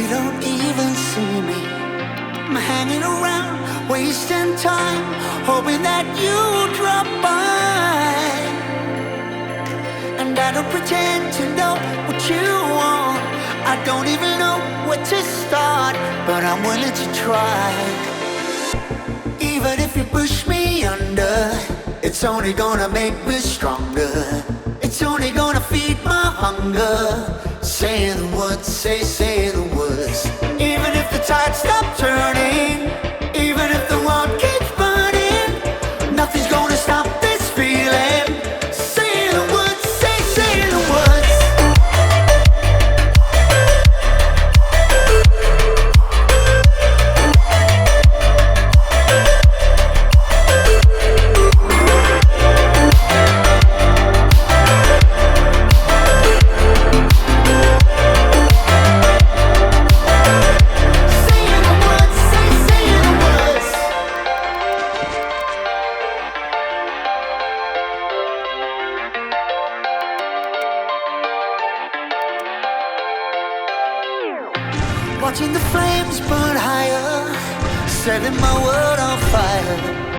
don't even see me. I'm hanging around, wasting time, hoping that you drop by. And I don't pretend to know what you want. I don't even know where to start, but I'm willing to try. Even if you push me under, it's only gonna make me stronger. It's only gonna feed my hunger. Say the words, say the words. Even if the tide stops turning, even if the world keeps burning, nothing's gonna stop this feeling. Say the words, say the words. Watching the flames burn higher, setting my world on fire.